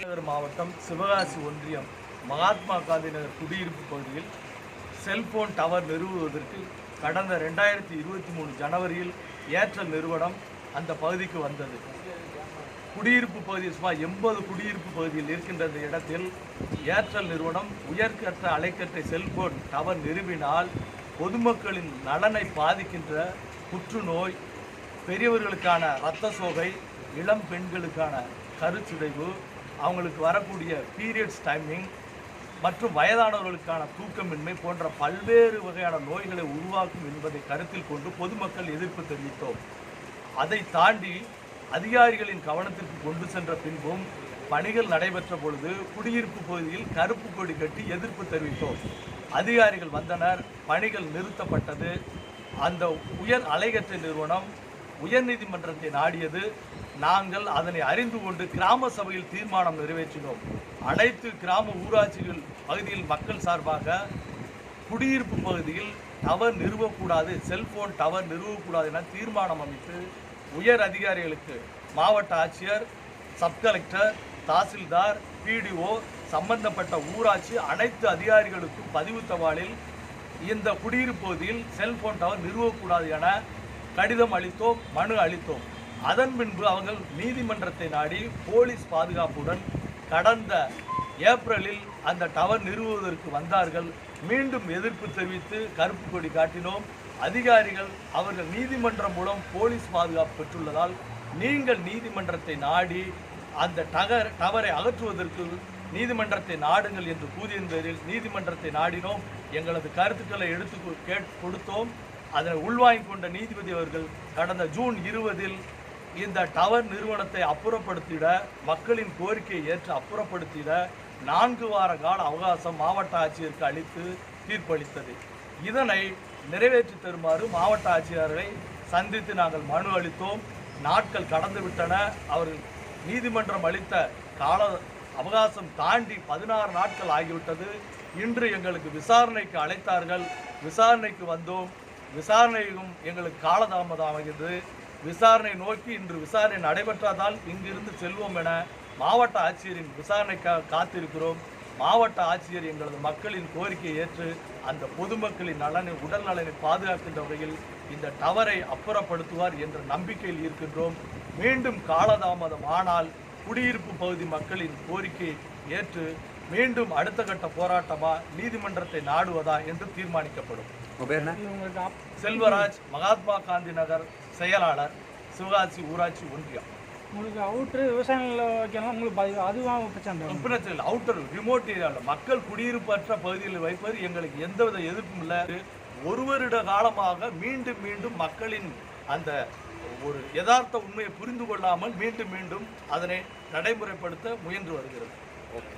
விருதுநகர் மாவட்டம் சிவகாசி ஒன்றியம் மகாத்மா காந்தி நகர் குடியிருப்பு பகுதியில் செல்போன் டவர் நிறுவுவதற்கு கடந்த 2023 ஜனவரியில் ஏர்டெல் நிறுவனம் அந்த பகுதிக்கு வந்தது. குடியிருப்பு பகுதி சுமார் 80 குடியிருப்பு பகுதியில் இருக்கின்ற இந்த இடத்தில் ஏர்டெல் நிறுவனம் உயர்கற்ற அலைக்கற்றை செல்போன் டவர் நிறுவினால் பொதுமக்களின் நலனை பாதிக்கின்ற புற்றுநோய், பெரியவர்களுக்கான இரத்த சோகை, இளம் பெண்களுக்கான கருச்சிதைவு, அவங்களுக்கு வரக்கூடிய பீரியட்ஸ் டைமிங் மற்றும் வயதானவர்களுக்கான தூக்கமின்மை போன்ற பல்வேறு வகையான நோய்களை உருவாக்கும் என்பதை கருத்தில் கொண்டு பொதுமக்கள் எதிர்ப்பு தெரிவித்தோம். அதை தாண்டி அதிகாரிகளின் கவனத்திற்கு கொண்டு சென்ற பின்பும் பணிகள் நடைபெற்ற பொழுது குடியிருப்பு பகுதியில் கருப்பு கொடி கட்டி எதிர்ப்பு தெரிவித்தோம். அதிகாரிகள் வந்தனர், பணிகள் நிறுத்தப்பட்டது. அந்த உயர் அலைக்கற்றை நிறுவனம் உயர்நீதிமன்றத்தை நாடியது. நாங்கள் அதனை அறிந்து கொண்டு கிராம சபையில் தீர்மானம் நிறைவேற்றினோம். அனைத்து கிராம ஊராட்சிகள் பகுதியில் மக்கள் சார்பாக குடியிருப்பு பகுதியில் டவர் நிறுவக்கூடாது, செல்போன் டவர் நிறுவக்கூடாது என தீர்மானம் அமைத்து உயர் அதிகாரிகளுக்கு மாவட்ட ஆட்சியர், சப் கலெக்டர், தாசில்தார், பிடிஓ, சம்பந்தப்பட்ட ஊராட்சி அனைத்து அதிகாரிகளுக்கும் பதிவு தபாலில் இந்த குடியிருப்பு பகுதியில் செல்போன் டவர் நிறுவக்கூடாது என கடிதம் அளித்தோம், மனு அளித்தோம். அதன் பின்பு அவர்கள் நீதிமன்றத்தை நாடி போலீஸ் பாதுகாப்புடன் கடந்த ஏப்ரலில் அந்த டவர் நிறுவுவதற்கு வந்தார்கள். மீண்டும் எதிர்ப்பு தெரிவித்து கருப்பு கொடி காட்டினோம். அதிகாரிகள் அவர்கள் நீதிமன்றம் மூலம் போலீஸ் பாதுகாப்பு பெற்றுள்ளதால் நீங்கள் நீதிமன்றத்தை நாடி அந்த டவரை அகற்றுவதற்கு நீதிமன்றத்தை நாடுங்கள் என்று கூறியின் பேரில் நீதிமன்றத்தை நாடினோம். எங்களது கருத்துக்களை எடுத்து கொடுத்தோம். அதனை உள்வாங்கிக் கொண்ட நீதிபதி அவர்கள் கடந்த ஜூன் 20 இந்த டவர் நிறுவனத்தை அப்புறப்படுத்திட, மக்களின் கோரிக்கையை ஏற்று அப்புறப்படுத்திட 4 வார கால அவகாசம் மாவட்ட ஆட்சியருக்கு அளித்து தீர்ப்பளித்தது. இதனை நிறைவேற்றி தருமாறு மாவட்ட ஆட்சியரை சந்தித்து நாங்கள் மனு அளித்தோம். நாட்கள் கடந்துவிட்டன. அவர்கள் நீதிமன்றம் அளித்த கால அவகாசம் தாண்டி 16 நாட்கள் ஆகிவிட்டது. இன்று எங்களுக்கு விசாரணைக்கு அழைத்தார்கள். விசாரணைக்கு வந்தோம். விசாரணையும் எங்களுக்கு காலதாமதமாகிறது. விசாரணை நோக்கி இன்று விசாரணை நடைபெற்றதால் இங்கிருந்து செல்வோம் என மாவட்ட ஆட்சியரின் விசாரணைக்காக காத்திருக்கிறோம். மாவட்ட ஆட்சியர் எங்களது மக்களின் கோரிக்கையை ஏற்று அந்த பொதுமக்களின் நலனை, உடல் நலனை பாதுகாக்கின்ற வகையில் இந்த டவரை அப்புறப்படுத்துவார் என்ற நம்பிக்கையில் இருக்கின்றோம். மீண்டும் காலதாமதம் ஆனால் குடியிருப்பு பகுதி மக்களின் கோரிக்கையை ஏற்று மீண்டும் அடுத்த கட்ட போராட்டமா நீதிமன்றத்தை நாடுவதா என்று தீர்மானிக்கப்படும். செல்வராஜ், மகாத்மா காந்தி நகர் செயலாளர், சிவகாசி ஊராட்சி ஒன்றியம். உங்களுக்கு அவுட்ரு விவசாயிகள் வைக்கணும், உங்களுக்கு அதுவும் பிரச்சனை இல்லை. அவுட்டர் ரிமோட் ஏரியாவில் மக்கள் குடியிருப்பற்ற பகுதியில் வைப்பது எங்களுக்கு எந்தவித எதிர்ப்பும் இல்லை. ஒரு வருட காலமாக மீண்டும் மீண்டும் மக்களின் அந்த ஒரு யதார்த்த உண்மையை புரிந்து கொள்ளாமல் மீண்டும் மீண்டும் அதனை நடைமுறைப்படுத்த முயன்று வருகிறது. ஓகே.